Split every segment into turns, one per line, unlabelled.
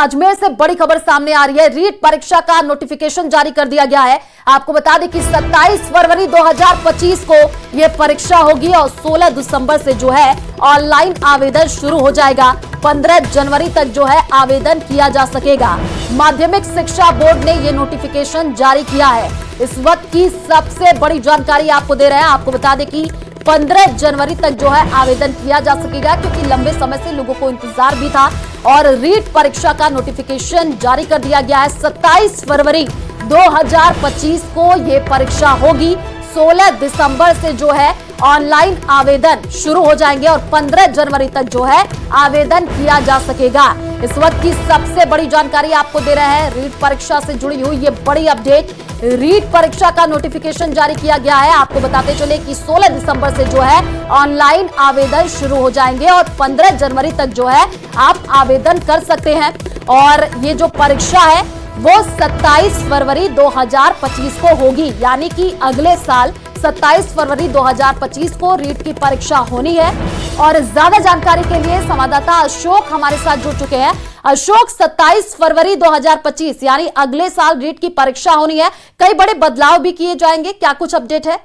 अजमेर से बड़ी खबर सामने आ रही है। रीट परीक्षा का नोटिफिकेशन जारी कर दिया गया है। आपको बता दें कि 27 फरवरी 2025 को यह परीक्षा होगी और 16 दिसंबर से जो है ऑनलाइन आवेदन शुरू हो जाएगा। 15 जनवरी तक जो है आवेदन किया जा सकेगा। माध्यमिक शिक्षा बोर्ड ने यह नोटिफिकेशन जारी किया है। इस वक्त की सबसे बड़ी जानकारी आपको दे रहे हैं। आपको बता दें कि 15 जनवरी तक जो है आवेदन किया जा सकेगा, क्योंकि लंबे समय से लोगों को इंतजार भी था और रीट परीक्षा का नोटिफिकेशन जारी कर दिया गया है। 27 फरवरी 2025 को यह परीक्षा होगी। 16 दिसंबर से जो है ऑनलाइन आवेदन शुरू हो जाएंगे और 15 जनवरी तक जो है आवेदन किया जा सकेगा। इस वक्त की सबसे बड़ी जानकारी आपको दे रहे हैं। रीट परीक्षा से जुड़ी हुई ये बड़ी अपडेट। रीट परीक्षा का नोटिफिकेशन जारी किया गया है। आपको बताते चले कि 16 दिसंबर से जो है ऑनलाइन आवेदन शुरू हो जाएंगे और 15 जनवरी तक जो है आप आवेदन कर सकते हैं। और ये जो परीक्षा है वो 27 फरवरी 2025 को होगी, यानी कि अगले साल 27 फरवरी 2025 को रीट की परीक्षा होनी है। और ज्यादा जानकारी के लिए संवाददाता अशोक हमारे साथ जुड़ चुके हैं। अशोक, 27 फरवरी 2025 यानी अगले साल रीट की परीक्षा होनी है। कई बड़े बदलाव भी किए जाएंगे, क्या कुछ अपडेट है?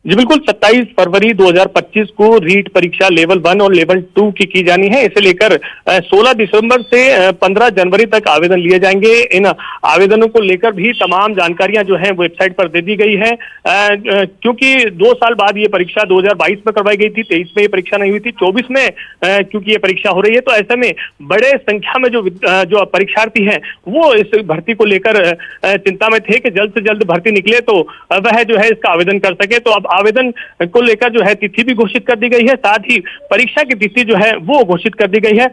जी बिल्कुल, 27 फरवरी 2025 को रीट परीक्षा लेवल 1 और लेवल 2 की जानी है। इसे लेकर 16 दिसंबर से 15 जनवरी तक आवेदन लिए जाएंगे। इन आवेदनों को लेकर भी तमाम जानकारियां जो हैं वेबसाइट पर दे दी गई है, क्योंकि 2 साल बाद ये परीक्षा 2022 में करवाई गई थी, 23 में ये परीक्षा नहीं हुई थी, 24 में क्योंकि ये परीक्षा हो रही है, तो ऐसे में बड़े संख्या में जो परीक्षार्थी हैं वो इस भर्ती को लेकर चिंता में थे कि जल्द से जल्द भर्ती निकले तो वह जो है इसका आवेदन कर सके। तो अब आवेदन को लेकर जो है तिथि भी घोषित कर दी गई है, साथ ही परीक्षा की तिथि जो है वो घोषित कर दी गई है।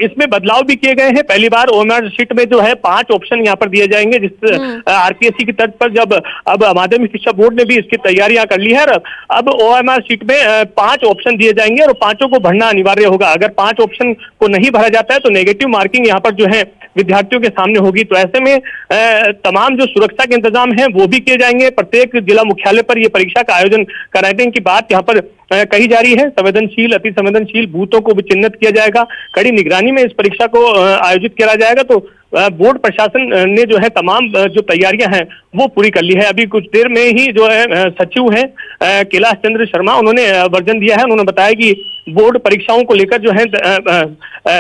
इसमें बदलाव भी किए गए हैं। पहली बार ओएमआर शीट में जो है 5 ऑप्शन यहाँ पर दिए जाएंगे, जिस आरपीएससी की तर्ज पर जब अब माध्यमिक शिक्षा बोर्ड ने भी इसकी तैयारियां कर ली है। अब ओएमआर शीट में 5 ऑप्शन दिए जाएंगे और पांचों को भरना अनिवार्य होगा। अगर 5 ऑप्शन को नहीं भरा जाता है तो नेगेटिव मार्किंग यहाँ पर जो है विद्यार्थियों के सामने होगी। तो ऐसे में तमाम जो सुरक्षा के इंतजाम हैं वो भी किए जाएंगे। प्रत्येक जिला मुख्यालय पर यह परीक्षा का आयोजन कराने की बात यहाँ पर कही जा रही है। संवेदनशील, अति संवेदनशील बूथों को भी चिन्हित किया जाएगा। कड़ी निगरानी में इस परीक्षा को आयोजित किया जाएगा। तो बोर्ड प्रशासन ने जो है तमाम जो तैयारियां हैं वो पूरी कर ली है। अभी कुछ देर में ही जो है सचिव हैं कैलाश चंद्र शर्मा, उन्होंने वर्जन दिया है। उन्होंने बताया कि बोर्ड परीक्षाओं को लेकर जो है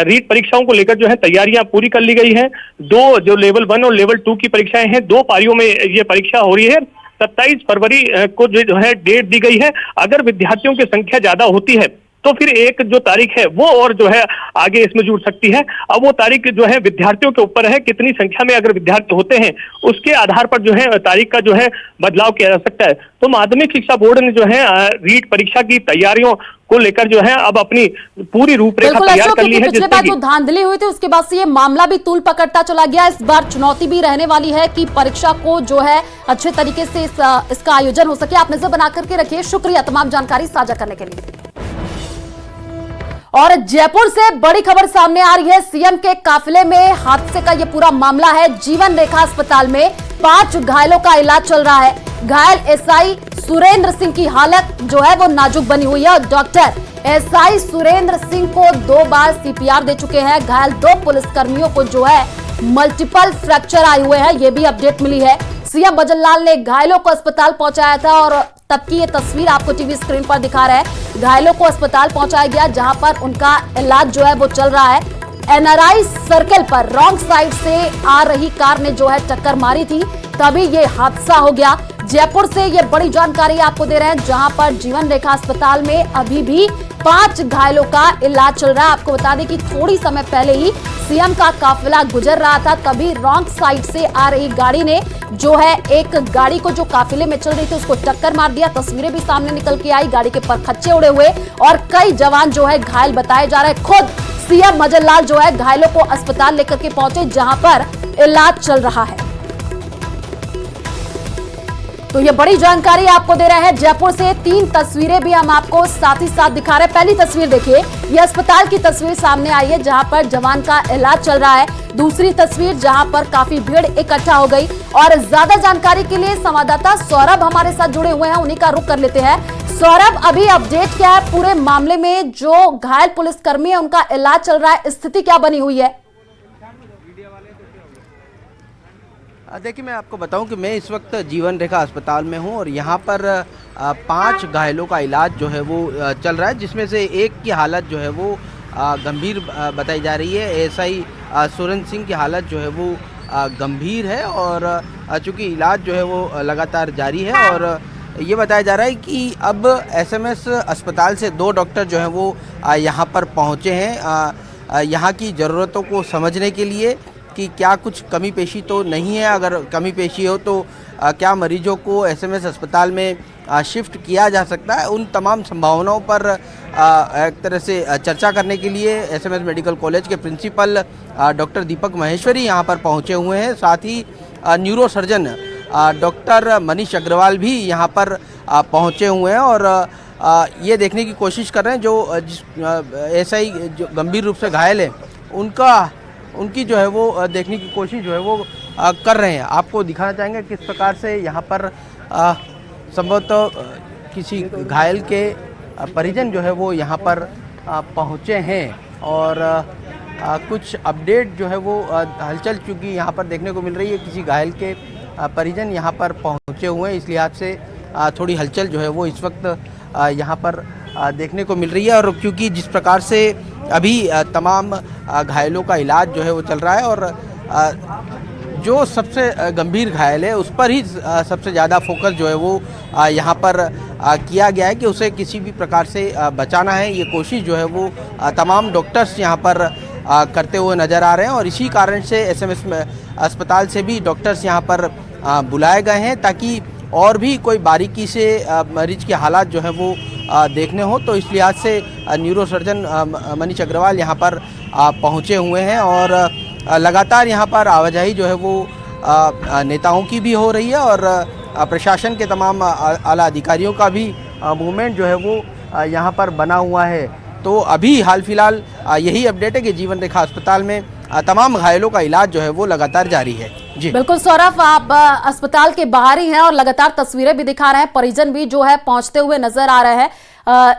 रीट परीक्षाओं को लेकर जो है तैयारियां पूरी कर ली गई है। 2 जो लेवल 1 और लेवल 2 की परीक्षाएं हैं, 2 पारियों में ये परीक्षा हो रही है। 27 फरवरी को जो है डेट दी गई है। अगर विद्यार्थियों की संख्या ज्यादा होती है तो फिर एक जो तारीख है वो और जो है आगे इसमें जुड़ सकती है। अब वो तारीख जो है विद्यार्थियों के ऊपर है, कितनी संख्या में अगर विद्यार्थी होते हैं उसके आधार पर जो है तारीख का जो है बदलाव किया जा सकता है। तो माध्यमिक शिक्षा बोर्ड ने जो है रीट परीक्षा की तैयारियों को लेकर जो है अब अपनी पूरी रूपरेखा तैयार कर ली है।
पिछले बार जो धांधली हुई थी उसके बाद से ये मामला भी तूल पकड़ता चला गया। इस बार चुनौती भी रहने वाली है कि परीक्षा को जो है अच्छे तरीके से इसका आयोजन हो सके। आप नजर बना करके रखिए। शुक्रिया तमाम जानकारी साझा करने के लिए। और जयपुर से बड़ी खबर सामने आ रही है। सीएम के काफिले में हादसे का ये पूरा मामला है। जीवन रेखा अस्पताल में 5 घायलों का इलाज चल रहा है। घायल एसआई सुरेंद्र सिंह की हालत जो है वो नाजुक बनी हुई है और डॉक्टर एसआई सुरेंद्र सिंह को 2 बार सीपीआर दे चुके हैं। घायल 2 पुलिसकर्मियों को जो है मल्टीपल फ्रैक्चर आए हुए हैं, ये भी अपडेट मिली है। सीएम भजनलाल ने घायलों को अस्पताल पहुंचाया था और तब की ये तस्वीर आपको टीवी स्क्रीन पर दिखा रहा है। घायलों को अस्पताल पहुंचाया गया जहां पर उनका इलाज जो है वो चल रहा है। एनआरआई सर्कल पर रॉन्ग साइड से आ रही कार ने जो है टक्कर मारी थी, तभी ये हादसा हो गया। जयपुर से ये बड़ी जानकारी आपको दे रहे हैं, जहां पर जीवन रेखा अस्पताल में अभी भी 5 घायलों का इलाज चल रहा है। आपको बता दें कि थोड़ी समय पहले ही सीएम का काफिला गुजर रहा था, तभी रॉन्ग साइड से आ रही गाड़ी ने जो है एक गाड़ी को जो काफिले में चल रही थी उसको टक्कर मार दिया। तस्वीरें भी सामने निकल के आई, गाड़ी के परखच्चे उड़े हुए और कई जवान जो है घायल बताए जा रहे हैं। खुद सीएम भजनलाल जो है घायलों को अस्पताल लेकर के पहुंचे जहां पर इलाज चल रहा है। तो ये बड़ी जानकारी आपको दे रहे हैं। जयपुर से 3 तस्वीरें भी हम आपको साथ ही साथ दिखा रहे हैं। पहली तस्वीर देखिए, ये अस्पताल की तस्वीर सामने आई है जहां पर जवान का इलाज चल रहा है। दूसरी तस्वीर जहां पर काफी भीड़ इकट्ठा हो गई। और ज्यादा जानकारी के लिए संवाददाता सौरभ हमारे साथ जुड़े हुए हैं, उन्हीं का रुख कर लेते हैं। सौरभ, अभी अपडेट क्या है पूरे मामले में? जो घायल पुलिसकर्मी है उनका इलाज चल रहा है, स्थिति क्या बनी हुई है?
देखिए, मैं आपको बताऊं कि मैं इस वक्त जीवन रेखा अस्पताल में हूं और यहां पर 5 घायलों का इलाज जो है वो चल रहा है, जिसमें से एक की हालत जो है वो गंभीर बताई जा रही है। एएसआई सुरेंद्र सिंह की हालत जो है वो गंभीर है और चूँकि इलाज जो है वो लगातार जारी है। और ये बताया जा रहा है कि अब एसएमएस अस्पताल से 2 डॉक्टर जो हैं वो यहाँ पर पहुँचे हैं यहाँ की ज़रूरतों को समझने के लिए कि क्या कुछ कमी पेशी तो नहीं है। अगर कमी पेशी हो तो क्या मरीजों को एसएमएस अस्पताल में शिफ्ट किया जा सकता है। उन तमाम संभावनाओं पर एक तरह से चर्चा करने के लिए एसएमएस मेडिकल कॉलेज के प्रिंसिपल डॉक्टर दीपक महेश्वरी यहाँ पर पहुँचे हुए हैं। साथ ही neuro surgeon doctor Manish Agarwal भी यहाँ पर पहुँचे हुए हैं और ये देखने की कोशिश कर रहे हैं जो ऐसा ही जो गंभीर रूप से घायल है उनकी जो है वो देखने की कोशिश जो है वो कर रहे हैं। आपको दिखाना चाहेंगे किस प्रकार से यहाँ पर संभवतः किसी घायल के परिजन जो है वो यहाँ पर पहुँचे हैं और कुछ अपडेट जो है वो हलचल चूँकि यहाँ पर देखने को मिल रही है। किसी घायल के परिजन यहाँ पर पहुँचे हुए हैं, इस लिहाज से थोड़ी हलचल जो है वो इस वक्त यहाँ पर देखने को मिल रही है। और क्योंकि जिस प्रकार से अभी तमाम घायलों का इलाज जो है वो चल रहा है और जो सबसे गंभीर घायल है उस पर ही सबसे ज़्यादा फोकस जो है वो यहाँ पर किया गया है कि उसे किसी भी प्रकार से बचाना है। ये कोशिश जो है वो तमाम डॉक्टर्स यहाँ पर करते हुए नज़र आ रहे हैं और इसी कारण से एसएमएस अस्पताल से भी डॉक्टर्स यहाँ पर बुलाए गए हैं ताकि और भी कोई बारीकी से मरीज की हालात जो है वो देखने हो। तो इस लिहाज से न्यूरो सर्जन मनीष अग्रवाल यहाँ पर पहुँचे हुए हैं और लगातार यहाँ पर आवाजाही जो है वो नेताओं की भी हो रही है और प्रशासन के तमाम आला अधिकारियों का भी मूवमेंट जो है वो यहाँ पर बना हुआ है। तो अभी हाल फिलहाल यही अपडेट है कि जीवन रेखा अस्पताल में तमाम घायलों का इलाज जो है वो लगातार जारी है। जी
बिल्कुल सौरभ, आप अस्पताल के बाहर ही हैं और लगातार तस्वीरें भी दिखा रहे हैं। परिजन भी जो है पहुंचते हुए नजर आ रहे हैं।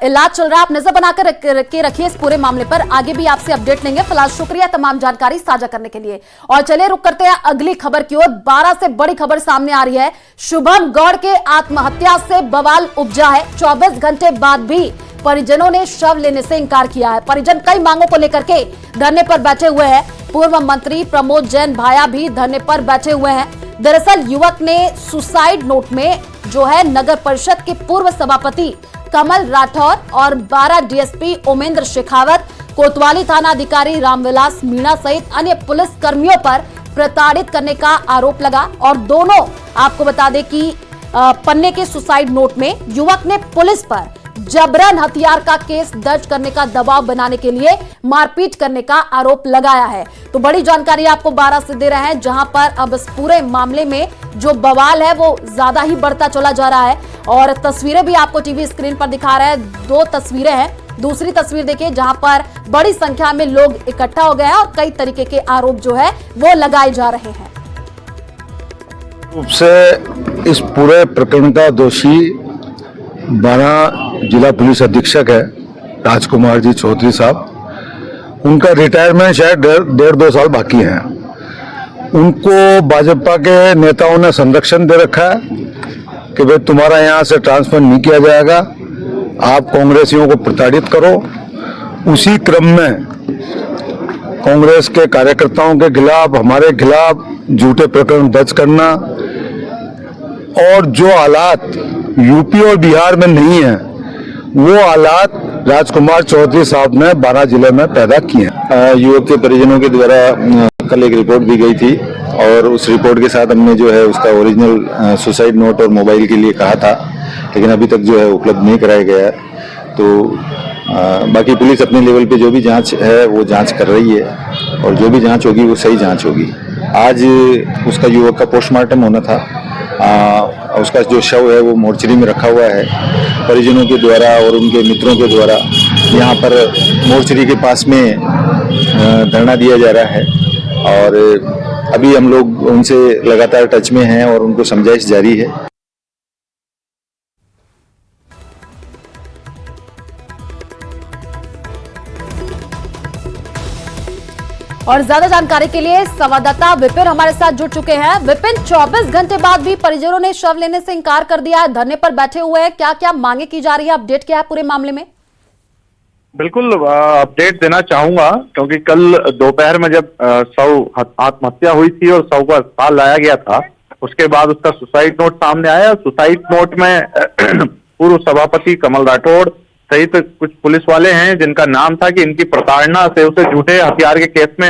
इलाज चल रहा है, आप नजर बनाकर के रखिए इस पूरे मामले पर। आगे भी आपसे अपडेट लेंगे। फिलहाल शुक्रिया तमाम जानकारी साझा करने के लिए। और चलिए रुक करते हैं अगली खबर की ओर। 12 से बड़ी खबर सामने आ रही है। शुभम गौड़ के आत्महत्या से बवाल उपजा है। 24 घंटे बाद भी परिजनों ने शव लेने से इनकार किया है। परिजन कई मांगों को लेकर के धरने पर बैठे हुए हैं। पूर्व मंत्री प्रमोद जैन भाया भी धरने पर बैठे हुए हैं। दरअसल युवक ने सुसाइड नोट में जो है नगर परिषद के पूर्व सभापति कमल राठौर और 12 डीएसपी ओमेंद्र शेखावत, कोतवाली थाना अधिकारी रामविलास मीणा सहित अन्य पुलिस कर्मियों पर प्रताड़ित करने का आरोप लगा। और दोनों आपको बता दें कि पन्ने के सुसाइड नोट में युवक ने पुलिस पर जबरन हथियार का केस दर्ज करने का दबाव बनाने के लिए मारपीट करने का आरोप लगाया है। तो बड़ी जानकारी आपको 12 से दे रहे हैं, जहां पर अब इस पूरे मामले में जो बवाल है वो ज्यादा ही बढ़ता चला जा रहा है। और तस्वीरें भी आपको टीवी स्क्रीन पर दिखा रहे हैं। 2 तस्वीरें हैं। दूसरी तस्वीर देखिए जहां पर बड़ी संख्या में लोग इकट्ठा हो गए हैं और कई तरीके के आरोप जो है वो लगाए जा रहे हैं।
रूप से इस पूरे प्रकरण का दोषी 12 जिला पुलिस अधीक्षक है राजकुमार जी चौधरी साहब। उनका रिटायरमेंट शायद 1.5-2 साल बाकी है। उनको भाजपा के नेताओं ने संरक्षण दे रखा है कि भाई तुम्हारा यहाँ से ट्रांसफर नहीं किया जाएगा, आप कांग्रेसियों को प्रताड़ित करो। उसी क्रम में कांग्रेस के कार्यकर्ताओं के खिलाफ, हमारे खिलाफ झूठे प्रकरण दर्ज करना और जो हालात यूपी और बिहार में नहीं है वो हालात राजकुमार चौधरी साहब ने 12 जिले में पैदा किए हैं। युवक के परिजनों के द्वारा कल एक रिपोर्ट दी गई थी और उस रिपोर्ट के साथ हमने जो है उसका ओरिजिनल सुसाइड नोट और मोबाइल के लिए कहा था, लेकिन अभी तक जो है उपलब्ध नहीं कराया गया है। तो बाकी पुलिस अपने लेवल पे जो भी जांच है वो जांच कर रही है और जो भी जांच होगी वो सही जांच होगी। आज उसका युवक का पोस्टमार्टम होना था। उसका जो शव है वो मोर्चरी में रखा हुआ है। परिजनों के द्वारा और उनके मित्रों के द्वारा यहाँ पर मोर्चरी के पास में धरना दिया जा रहा है और अभी हम लोग उनसे लगातार टच में हैं और उनको समझाइश जारी है।
और ज्यादा जानकारी के लिए संवाददाता विपिन हमारे साथ जुड़ चुके हैं। विपिन, 24 घंटे बाद भी परिजनों ने शव लेने से इनकार कर दिया है, धरने पर बैठे हुए हैं, क्या क्या मांगे की जा रही है, अपडेट क्या है पूरे मामले में?
बिल्कुल अपडेट देना चाहूंगा, क्योंकि कल दोपहर में जब शव आत्महत्या हुई थी और शव को अस्पताल लाया गया था, उसके बाद उसका सुसाइड नोट सामने आया। सुसाइड नोट में पूर्व सभापति कमल राठौड़ सहित कुछ पुलिस वाले हैं जिनका नाम था कि इनकी प्रताड़ना से, उसे झूठे हथियार के केस में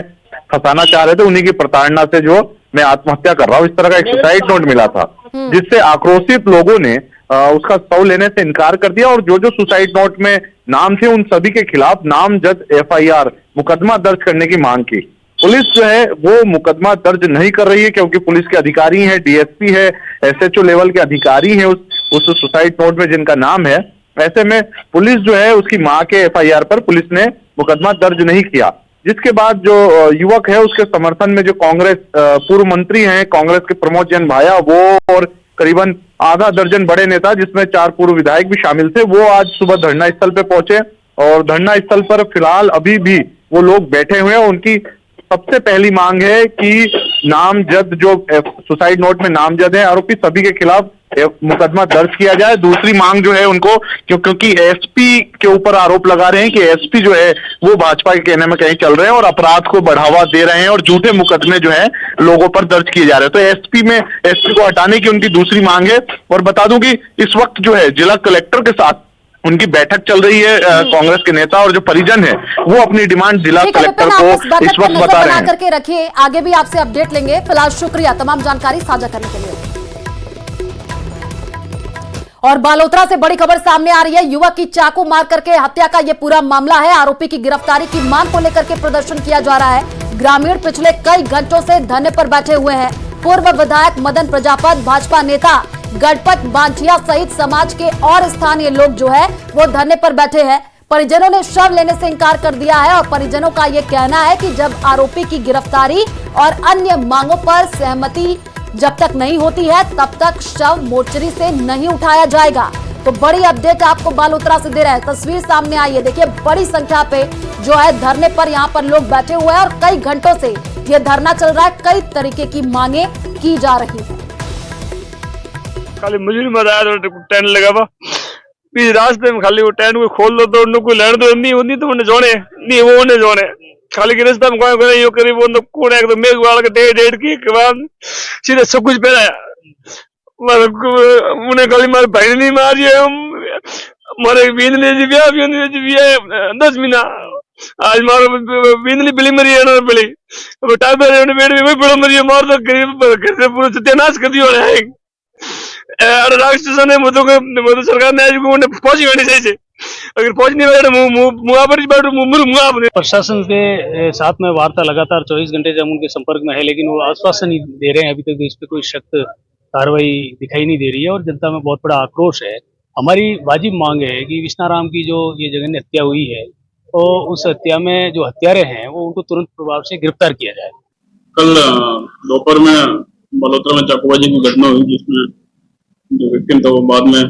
फंसाना चाह रहे थे, उन्हीं की प्रताड़ना से जो मैं आत्महत्या कर रहा हूँ, इस तरह का एक सुसाइड नोट मिला था, जिससे आक्रोशित लोगों ने उसका शव लेने से इनकार कर दिया और जो जो सुसाइड नोट में नाम थे उन सभी के खिलाफ नामजद FIR मुकदमा दर्ज करने की मांग की। पुलिस जो है वो मुकदमा दर्ज नहीं कर रही है, क्योंकि पुलिस के अधिकारी हैं, DSP है, SHO लेवल के अधिकारी हैं उस सुसाइड नोट में जिनका नाम है। ऐसे में पुलिस जो है उसकी मां के FIR पर पुलिस ने मुकदमा दर्ज नहीं किया, जिसके बाद जो युवक है उसके समर्थन में जो कांग्रेस पूर्व मंत्री हैं, कांग्रेस के प्रमोद जैन भाया, वो और करीबन आधा दर्जन बड़े नेता जिसमें 4 पूर्व विधायक भी शामिल थे, वो आज सुबह धरना स्थल पे पहुंचे और धरना स्थल पर फिलहाल अभी भी वो लोग बैठे हुए हैं। उनकी सबसे पहली मांग है कि नामजद जो सुसाइड नोट में नामजद है आरोपी सभी के खिलाफ मुकदमा दर्ज किया जाए। दूसरी मांग जो है उनको, क्योंकि SP के ऊपर आरोप लगा रहे हैं कि SP जो है वो भाजपा के कहने में कहीं चल रहे हैं और अपराध को बढ़ावा दे रहे हैं और झूठे मुकदमे जो है लोगों पर दर्ज किए जा रहे हैं, तो SP को हटाने की उनकी दूसरी मांग है। और बता दूं कि इस वक्त जो है जिला कलेक्टर के साथ उनकी बैठक चल रही है, कांग्रेस के नेता और जो परिजन है वो अपनी डिमांड जिला कलेक्टर को इस वक्त बता रहे हैं।
करके रखिए, आगे भी आपसे अपडेट लेंगे। फिलहाल शुक्रिया तमाम जानकारी साझा करने के लिए। और बालोतरा से बड़ी खबर सामने आ रही है, युवक की चाकू मार करके हत्या का यह पूरा मामला है। आरोपी की गिरफ्तारी की मांग को लेकर के प्रदर्शन किया जा रहा है। ग्रामीण पिछले कई घंटों से धरने पर बैठे हुए हैं। पूर्व विधायक मदन प्रजापत, भाजपा नेता गणपत बांछिया सहित समाज के और स्थानीय लोग जो है वो धरने पर बैठे हैं। परिजनों ने शव लेने से इनकार कर दिया है और परिजनों का यह कहना है कि जब आरोपी की गिरफ्तारी और अन्य मांगों पर सहमति जब तक नहीं होती है तब तक शव मोर्चरी से नहीं उठाया जाएगा। तो बड़ी अपडेट आपको बालोतरा से दे रहे हैं, तस्वीर सामने आई है, देखिए बड़ी संख्या पे जो है धरने पर यहाँ पर लोग बैठे हुए हैं और कई घंटों से ये धरना चल रहा है। कई तरीके की मांगे की जा रही है।
खाली मजूरी में आया तो टेंट लगा हुआ बीच रास्ते में, खाली वो टेंट को खोल दो तो उनको लड़ दो, नहीं होती तो उन्हें जोड़े नहीं, वो उन्हें जोड़े खाली के रास्ते में कोई कोई यो करीब वो कोने एक तो मेघ वाल के डेढ़ के बाद सीधे सब कुछ पहनाया उन्हें खाली मारे भाई नहीं मारी है मारे बींदली जी ब्याह 10 महीना आज मारो बींदली बिली मरी है ना बिली टाइम बेड़ भी बड़ा मरी है, मार तो गरीब पूरा सत्यानाश कर दिया है। राष्ट्र ने मतलब सरकार ने पहुंची होनी चाहिए, अगर पहुंच नहीं बैठो
प्रशासन के साथ में वार्ता लगातार 24 घंटे से हम उनके संपर्क में है, लेकिन वो आश्वासन नहीं दे रहे हैं। अभी तक इस पे कोई सख्त कार्रवाई दिखाई नहीं दे रही है और जनता में बहुत बड़ा आक्रोश है। हमारी वाजिब मांग है कि विष्णाराम की जो ये जघन्य हत्या हुई है तो उस हत्या में जो हत्यारे हैं वो उनको तुरंत प्रभाव से गिरफ्तार किया जाए।
कल दोपहर में बालोतरा में चाकूबाजी की घटना हुई, जिसमें जो विक्टिम था वो बाद में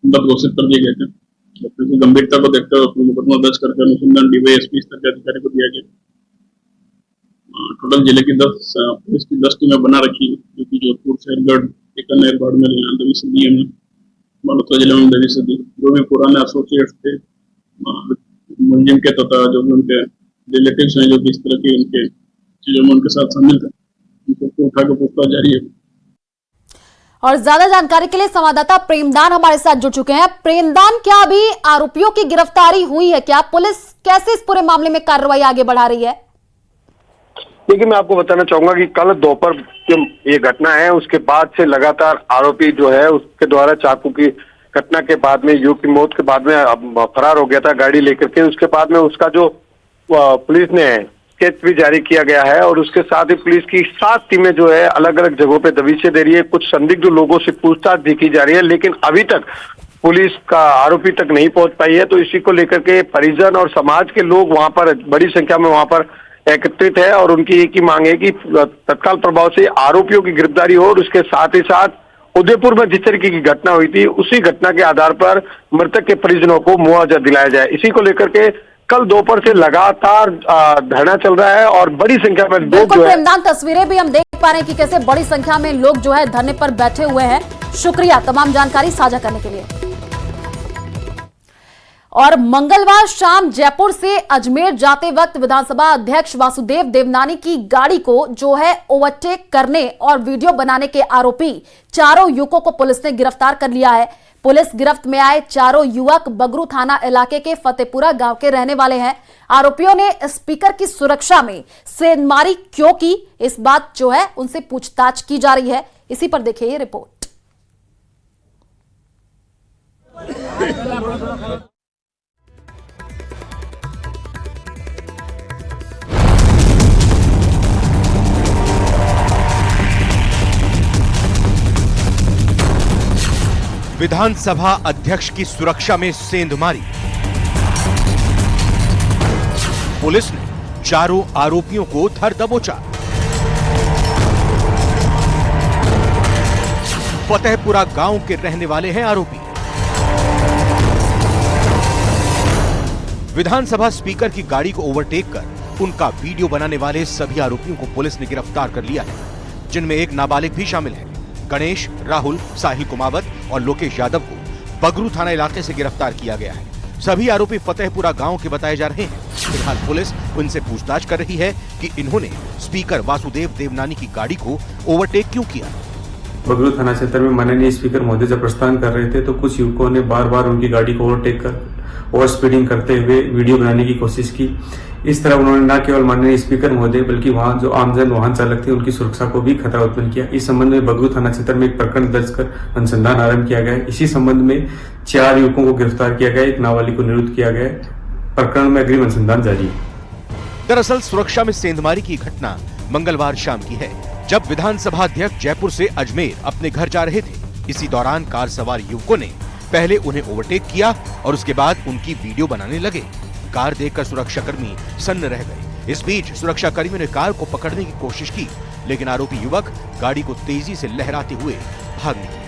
मृत घोषित कर दिए गए थे। तो गंभीरता को देखते हुए मुकदमा दर्ज करके अनुसंधान DYSP स्तर के अधिकारी को दिया गया। टोटल जिले की 10 टीमें बना रखी है, जो कि जोधपुर, शेरगढ़, बीकानेर, बाड़मेर, देवी सदी में बालोतरा जिले में देवी सदी जो भी पुराने एसोसिएट्स थे मुंजिम के तथा जो भी उनके रिलेटिव्स हैं जो कि इस तरह की उनके चीजों में उनके साथ शामिल थे, उनको उठा के पूछताछ जारी है।
और ज्यादा जानकारी के लिए संवाददाता प्रेमदान हमारे साथ जुड़ चुके हैं। प्रेमदान, क्या अभी आरोपियों की गिरफ्तारी हुई है? क्या पुलिस कैसे इस पूरे मामले में कार्रवाई आगे बढ़ा रही है?
देखिए, मैं आपको बताना चाहूंगा कि कल दोपहर ये घटना है, उसके बाद से लगातार आरोपी जो है उसके द्वारा चाकू की घटना के बाद में, युवक की मौत के बाद में फरार हो गया था गाड़ी लेकर के। उसके बाद में उसका जो पुलिस ने स्केच भी जारी किया गया है और उसके साथ ही पुलिस की 7 टीमें जो है अलग अलग जगहों पे दबिशें दे रही है। कुछ संदिग्ध लोगों से पूछताछ भी की जा रही है, लेकिन अभी तक पुलिस का आरोपी तक नहीं पहुंच पाई है। तो इसी को लेकर के परिजन और समाज के लोग वहां पर बड़ी संख्या में वहां पर एकत्रित है और उनकी एक ही मांग है कि तत्काल प्रभाव से आरोपियों की गिरफ्तारी हो और उसके साथ ही साथ उदयपुर में जिस तरीके की घटना हुई थी उसी घटना के आधार पर मृतक के परिजनों को मुआवजा दिलाया जाए। इसी को लेकर के कल दोपहर से लगातार धरना चल रहा है और बड़ी संख्या में लोग
बिल्कुल
जो है
प्रेमदान, तस्वीरें भी हम देख पा रहे हैं कि कैसे बड़ी संख्या में लोग जो है धरने पर बैठे हुए हैं। शुक्रिया तमाम जानकारी साझा करने के लिए। और मंगलवार शाम जयपुर से अजमेर जाते वक्त विधानसभा अध्यक्ष वासुदेव देवनानी की गाड़ी को जो है ओवरटेक करने और वीडियो बनाने के आरोपी चारों युवकों को पुलिस ने गिरफ्तार कर लिया है। पुलिस गिरफ्त में आए चारों युवक बगरू थाना इलाके के फतेहपुरा गांव के रहने वाले हैं। आरोपियों ने स्पीकर की सुरक्षा में सेंधमारी क्यों की, इस बात जो है उनसे पूछताछ की जा रही है। इसी पर देखिए ये रिपोर्ट।
विधानसभा अध्यक्ष की सुरक्षा में सेंधमारी। पुलिस ने चारों आरोपियों को धर दबोचा। फतेहपुरा गांव के रहने वाले हैं आरोपी। विधानसभा स्पीकर की गाड़ी को ओवरटेक कर उनका वीडियो बनाने वाले सभी आरोपियों को पुलिस ने गिरफ्तार कर लिया है, जिनमें एक नाबालिग भी शामिल है। गणेश, राहुल, साहिल कुमावत और लोकेश यादव को बगरू थाना इलाके से गिरफ्तार किया गया है। सभी आरोपी फतेहपुरा गांव के बताए जा रहे हैं। फिलहाल पुलिस उनसे पूछताछ कर रही है कि इन्होंने स्पीकर वासुदेव देवनानी की गाड़ी को ओवरटेक क्यों किया।
बगरू थाना क्षेत्र में माननीय स्पीकर महोदय जब प्रस्थान कर रहे थे तो कुछ युवकों ने बार बार उनकी गाड़ी को ओवरटेक कर ओवर स्पीडिंग करते हुए वीडियो बनाने की कोशिश की। इस तरह उन्होंने न केवल माननीय स्पीकर महोदय बल्कि वहां जो आमजन वाहन चालक थे उनकी सुरक्षा को भी खतरा उत्पन्न किया। इस संबंध में बगरू थाना क्षेत्र में एक प्रकरण दर्ज कर अनुसंधान आरंभ किया गया है। इसी संबंध में 4 युवकों को गिरफ्तार किया गया, एक नाबालिग को निरुद्ध किया गया। प्रकरण में अग्रिम अनुसंधान जारी है।
दरअसल सुरक्षा में सेंधमारी की घटना मंगलवार शाम की है, जब विधानसभा अध्यक्ष जयपुर से अजमेर अपने घर जा रहे थे। इसी दौरान कार सवार युवकों ने पहले उन्हें ओवरटेक किया और उसके बाद उनकी वीडियो बनाने लगे। कार देखकर सुरक्षाकर्मी सन्न रह गए। इस बीच सुरक्षाकर्मियों ने कार को पकड़ने की कोशिश की, लेकिन आरोपी युवक गाड़ी को तेजी से लहराते हुए भाग निकले।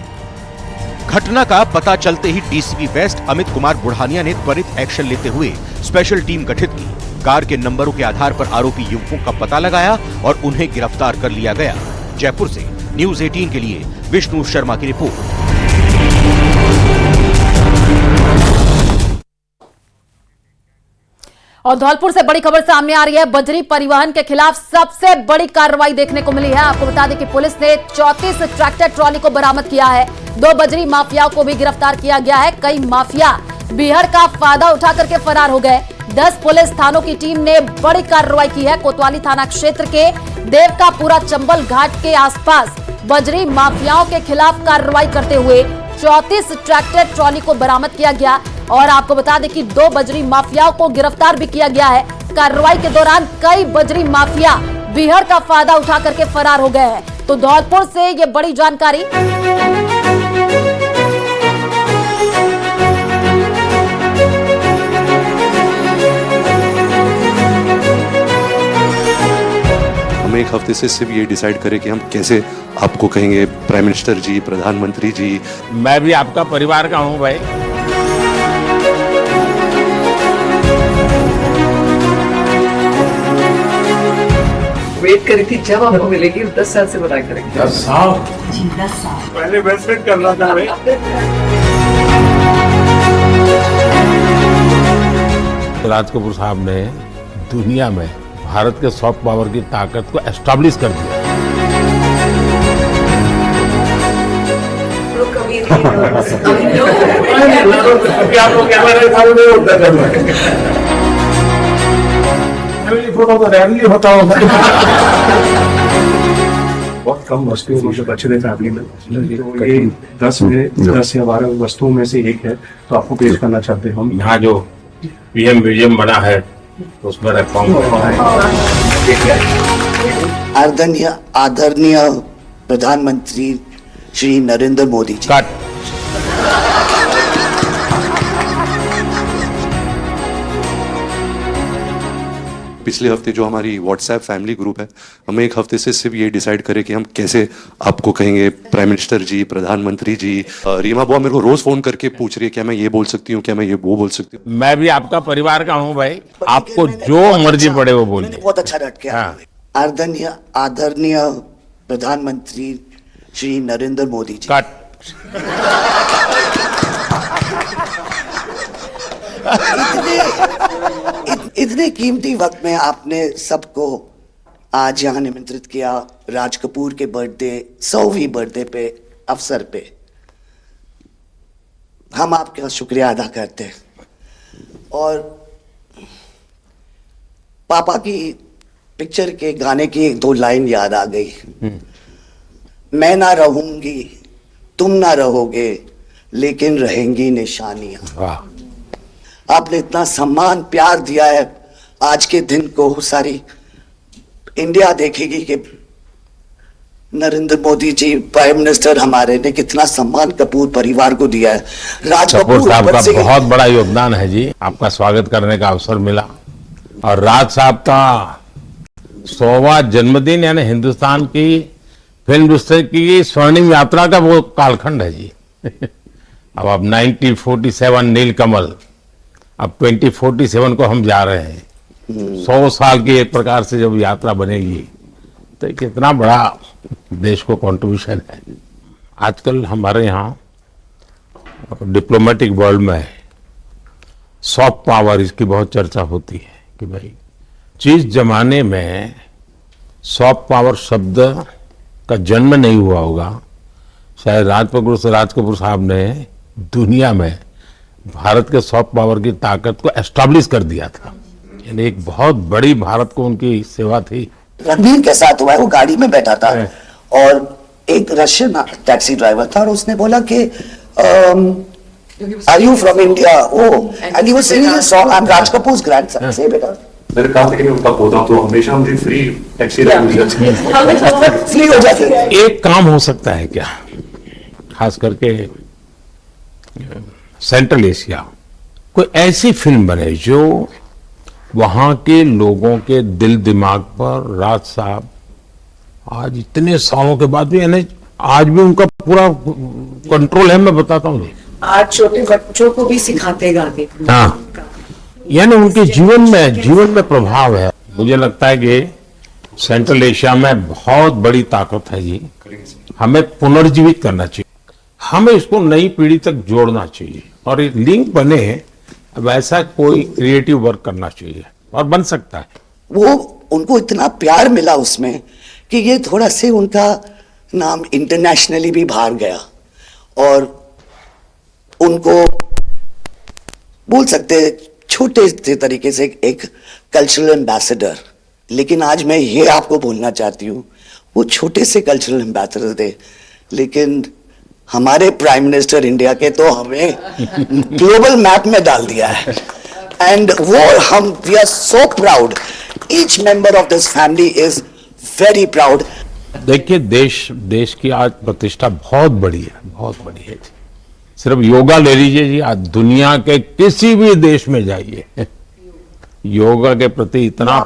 घटना का पता चलते ही डीसीपी वेस्ट अमित कुमार बुढ़ानिया ने त्वरित एक्शन लेते हुए स्पेशल टीम गठित की। कार के नंबरों के आधार पर आरोपी युवकों का पता लगाया और उन्हें गिरफ्तार कर लिया गया। जयपुर से न्यूज़ 18 के लिए विष्णु शर्मा की रिपोर्ट।
और धौलपुर से बड़ी खबर सामने आ रही है। बजरी परिवहन के खिलाफ सबसे बड़ी कार्रवाई देखने को मिली है। आपको बता दें कि पुलिस ने 34 ट्रैक्टर ट्रॉली को बरामद किया है। 2 बजरी माफियाओं को भी गिरफ्तार किया गया है। कई माफिया बीहड़ का फायदा उठा करके फरार हो गए। 10 पुलिस थानों की टीम ने बड़ी कार्रवाई की है। कोतवाली थाना क्षेत्र के देवकापुरा चंबल घाट के आसपास बजरी माफियाओं के खिलाफ कार्रवाई करते हुए 34 ट्रैक्टर ट्रॉली को बरामद किया गया। और आपको बता दें कि 2 बजरी माफियाओं को गिरफ्तार भी किया गया है। कार्रवाई के दौरान कई बजरी माफिया बीहड़ का फायदा उठा करके फरार हो गए हैं। तो धौलपुर से ये बड़ी जानकारी।
हम एक हफ्ते से सिर्फ ये डिसाइड करें कि हम कैसे आपको कहेंगे प्राइम मिनिस्टर जी, प्रधानमंत्री जी।
मैं भी आपका परिवार का हूं भाई।
वेट करी थी जब आपको मिलेगी। 10 साल से बताया करेंगे।
10 साल
जी 10 साल
पहले इन्वेस्टमेंट करना था भाई। राज कपूर साहब ने दुनिया में भारत के सॉफ्ट पावर की ताकत को एस्टैब्लिश कर दिया। फोटो तो रैली होता होगा।
बहुत कम वस्तुएं मुझे बचे थे फैमिली में, तो ये 10 या 12 वस्तुओं में से एक है, तो आपको पेश करना चाहते हैं हम।
यहाँ जो पीएम म्यूजियम बना है उसमें
आदरणीय प्रधानमंत्री श्री नरेंद्र मोदी जी।
पिछले हफ्ते जो हमारी व्हाट्सएप फैमिली ग्रुप है, हमें एक हफ्ते से सिर्फ ये डिसाइड करें कि हम कैसे आपको कहेंगे प्राइम मिनिस्टर जी, प्रधानमंत्री जी। रीमा बुआ मेरे को रोज फोन करके पूछ रही है क्या मैं ये बोल सकती हूँ, क्या मैं ये वो बोल सकती हूँ।
मैं भी आपका परिवार का हूँ भाई, आपको जो मर्जी पड़े वो बोलिए।
बहुत अच्छा डट के आदरणीय प्रधानमंत्री श्री नरेंद्र मोदी जी।
कट।
इतने कीमती वक्त में आपने सबको आज यहाँ निमंत्रित किया राज कपूर के बर्थडे 100वीं बर्थडे पे अवसर पे। हम आपका शुक्रिया अदा करते हैं। और पापा की पिक्चर के गाने की एक दो लाइन याद आ गई। मैं ना रहूंगी, तुम ना रहोगे, लेकिन रहेंगी निशानियां। आपने इतना सम्मान प्यार दिया है, आज के दिन को सारी इंडिया देखेगी कि नरेंद्र मोदी जी प्राइम मिनिस्टर हमारे ने कितना सम्मान कपूर परिवार को दिया है। राज
कपूर साहब का बहुत बड़ा योगदान है जी, आपका स्वागत करने का अवसर मिला। और राज साहब का 100वां जन्मदिन यानी हिंदुस्तान की फिल्म इंडस्ट्री की स्वर्णिम यात्रा का वो कालखंड है जी। अब 1947 नीलकमल, अब 2047 को हम जा रहे हैं। 100 साल की एक प्रकार से जब यात्रा बनेगी तो कितना बड़ा देश को कंट्रीब्यूशन है। आजकल हमारे यहाँ डिप्लोमेटिक वर्ल्ड में सॉफ्ट पावर इसकी बहुत चर्चा होती है कि भाई जिस जमाने में सॉफ्ट पावर शब्द का जन्म नहीं हुआ होगा, शायद राज कपूर साहब ने दुनिया में भारत के सॉफ्ट पावर की ताकत को एस्टैब्लिश कर दिया था। यानी एक बहुत बड़ी भारत को उनकी सेवा थी।
रणबीर के साथ हुआ है, वो गाड़ी में बैठा था और एक रशियन टैक्सी ड्राइवर था और उसने बोला कि are you from India? Oh, and he was singing a song, I am Raj Kapoor's grandson. से बेटा
मेरे काम से उनका पोता तो हमेशा मुझे फ्री टैक्सी
फ्री हो जाती है।
एक काम हो सकता है क्या, खास करके सेंट्रल एशिया, कोई ऐसी फिल्म बने जो वहां के लोगों के दिल दिमाग पर राज साहब आज इतने सालों के बाद भी, यानी आज भी उनका पूरा कंट्रोल है। मैं बताता हूँ,
आज छोटे बच्चों को भी सिखाते गाने।
हाँ, यानी उनके जीवन में प्रभाव है। मुझे लगता है कि सेंट्रल एशिया में बहुत बड़ी ताकत है जी। हमें पुनर्जीवित करना चाहिए, हमें इसको नई पीढ़ी तक जोड़ना चाहिए और एक लिंक बने। अब ऐसा कोई क्रिएटिव वर्क करना चाहिए और बन सकता है।
वो उनको इतना प्यार मिला उसमें कि ये थोड़ा से उनका नाम इंटरनेशनली भी बाहर गया और उनको बोल सकते छोटे से तरीके से एक कल्चरल एम्बेसडर। लेकिन आज मैं ये आपको बोलना चाहती हूँ, वो छोटे से कल्चरल एम्बेसडर थे, लेकिन हमारे प्राइम मिनिस्टर इंडिया के तो हमें ग्लोबल मैप में डाल दिया है। एंड वो हम we are so proud, each member of this family is very proud.
देखिए, देश की आज प्रतिष्ठा बहुत बड़ी है, बहुत बड़ी है। सिर्फ योगा ले लीजिए जी, आज दुनिया के किसी भी देश में जाइए, योगा के प्रति इतना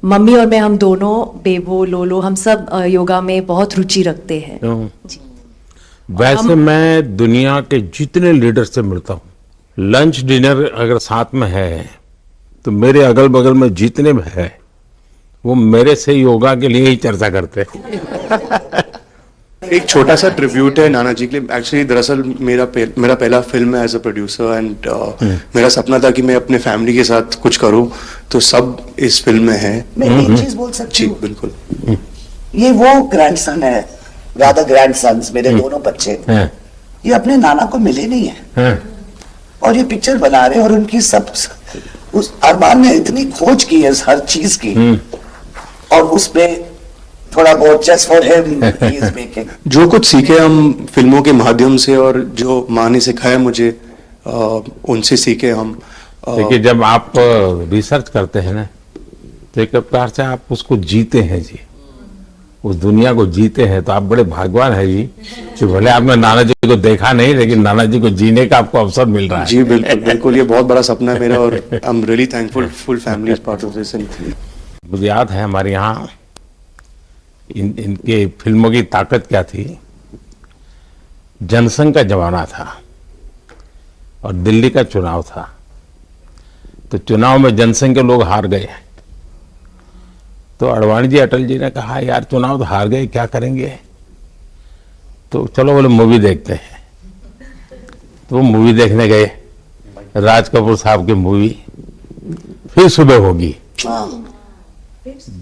मम्मी और मैं, हम दोनों, बेबो लोलो, हम सब योगा में बहुत रुचि रखते हैं।
वैसे मैं दुनिया के जितने लीडर से मिलता हूँ, लंच डिनर अगर साथ में है तो मेरे अगल बगल में जितने भी है वो मेरे से योगा के लिए ही चर्चा करते हैं।
एक छोटा सा ट्रिब्यूट है नाना जी के लिए। एक्चुअली दरअसल मेरा पहला फिल्म है एज अ प्रोड्यूसर एंड मेरा सपना था कि मैं अपने फैमिली के साथ कुछ करूं, तो सब इस फिल्म में है।
मैं एक चीज बोल सकती हूँ?
बिल्कुल।
ये वो ग्रैंडसन है, रादर ग्रैंडसन्स, मेरे दोनों बच्चे, ये अपने नाना को मिले नहीं है और ये पिक्चर बना रहे और उनकी सब उस अरमान ने इतनी खोज की है हर चीज की और उसमें थोड़ा बहुत just for him he is making.
जो कुछ सीखे हम फिल्मों के माध्यम से और जो माँ ने सिखाया मुझे, उनसे सीखे हम।
देखिए, जब आप रिसर्च करते हैं ना तो एक प्रकार से आप उसको जीते हैं जी। उस दुनिया को जीते हैं, तो आप बड़े भाग्यवान हैं जी कि भले आपने नाना जी को देखा नहीं, लेकिन नाना जी को जीने का आपको अवसर मिल रहा है।
जी बिल्कुल बिल्कुल, ये बहुत बड़ा सपना है मेरा और I am really thankful, full family is part of this.
मुझे याद है हमारे यहाँ इनके फिल्मों की ताकत क्या थी। जनसंघ का जमाना था और दिल्ली का चुनाव था, तो चुनाव में जनसंघ के लोग हार गए। तो अडवाणी जी, अटल जी ने कहा यार चुनाव तो हार गए, क्या करेंगे, तो चलो बोले मूवी देखते हैं। तो वो मूवी देखने गए, राज कपूर साहब की मूवी फिर सुबह होगी।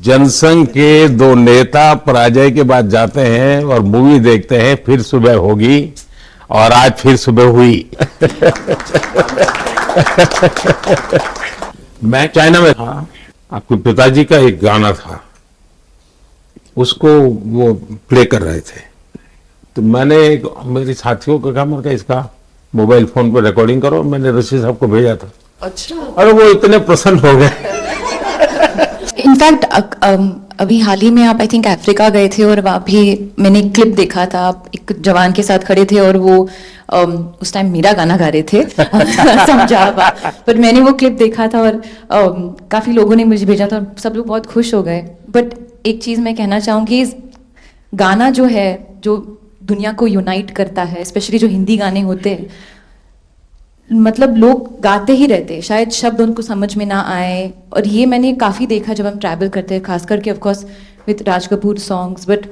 जनसंघ के दो नेता पराजय के बाद जाते हैं और मूवी देखते हैं फिर सुबह होगी, और आज फिर सुबह हुई। मैं चाइना में था, आपके पिताजी का एक गाना था, उसको वो प्ले कर रहे थे। तो मैंने मेरे साथियों को कहा, मैंने कहा इसका मोबाइल फोन पे रिकॉर्डिंग करो। मैंने ऋषि साहब को भेजा था।
अच्छा।
और वो इतने प्रसन्न हो गए।
इनफैक्ट अभी हाल ही में आप आई थिंक अफ्रीका गए थे और वहाँ भी मैंने एक क्लिप देखा था, आप एक जवान के साथ खड़े थे और वो उस टाइम मेरा गाना गा रहे थे। समझा आप, पर मैंने वो क्लिप देखा था और काफ़ी लोगों ने मुझे भेजा था और सब लोग बहुत खुश हो गए। बट एक चीज़ मैं कहना चाहूँगी, गाना जो है जो दुनिया को यूनाइट करता है, स्पेशली जो हिंदी गाने होते हैं, मतलब लोग गाते ही रहते हैं, शायद शब्द उनको समझ में ना आए। और ये मैंने काफ़ी देखा जब हम ट्रैवल करते हैं, खास करके of course with Raj Kapoor songs. But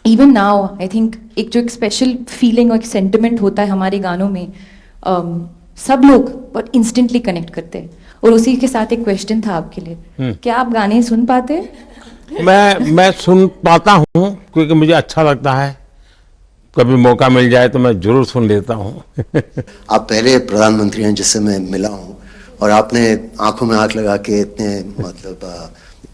even now I think एक जो एक स्पेशल फीलिंग और एक सेंटिमेंट होता है हमारे गानों में, सब लोग बहुत इंस्टेंटली कनेक्ट करते हैं। और उसी के साथ एक क्वेश्चन था आपके लिए, क्या आप गाने सुन पाते हैं?
मैं सुन पाता हूँ क्योंकि मुझे अच्छा लगता है, कभी मौका मिल जाए तो मैं जरूर सुन लेता हूँ।
आप पहले प्रधानमंत्री हैं जिससे मैं मिला हूँ, और आपने आंखों में आंख लगा के इतने मतलब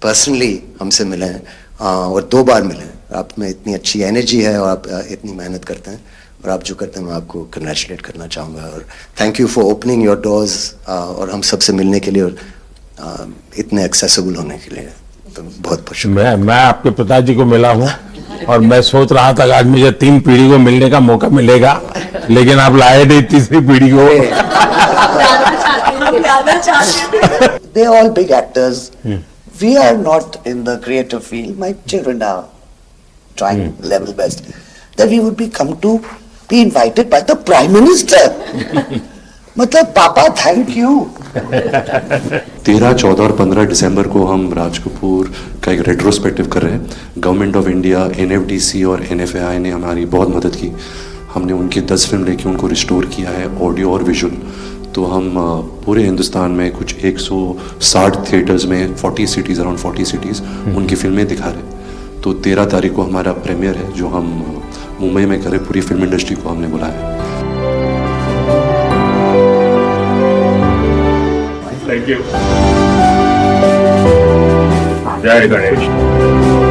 पर्सनली हमसे मिले हैं, और 2 बार मिले हैं। आप में इतनी अच्छी एनर्जी है और आप इतनी मेहनत करते हैं, और आप जो करते हैं मैं आपको कंग्रेचुलेट करना चाहूँगा। और thank you for opening your doors और हम सबसे मिलने के लिए और इतने एक्सेसिबल होने के लिए, तो बहुत बहुत शुक्रिया।
मैं आपके पिताजी को मिला हूँ और मैं सोच रहा था कि आज मुझे 3 पीढ़ी को मिलने का मौका मिलेगा, लेकिन आप लाए नहीं तीसरी पीढ़ी को।
They are all big actors. We are not in the creative field. My children are trying level best. That we would be invited by the Prime Minister. मतलब पापा थैंक यू।
13, 14 और 15 दिसंबर को हम राज कपूर का एक रेट्रोस्पेक्टिव कर रहे हैं। गवर्नमेंट ऑफ इंडिया, NFDC और NFAI ने हमारी बहुत मदद की। हमने उनकी 10 फिल्म लेके उनको रिस्टोर किया है, ऑडियो और विजुअल। तो हम पूरे हिंदुस्तान में कुछ 160 थिएटर्स में 40 सिटीज़, अराउंड 40 सिटीज़ उनकी फिल्में दिखा रहे हैं। तो 13 तारीख को हमारा प्रीमियर है जो हम मुंबई में करें। पूरी फिल्म इंडस्ट्री को हमने बुलाया है।
Thank you. जय गणेश।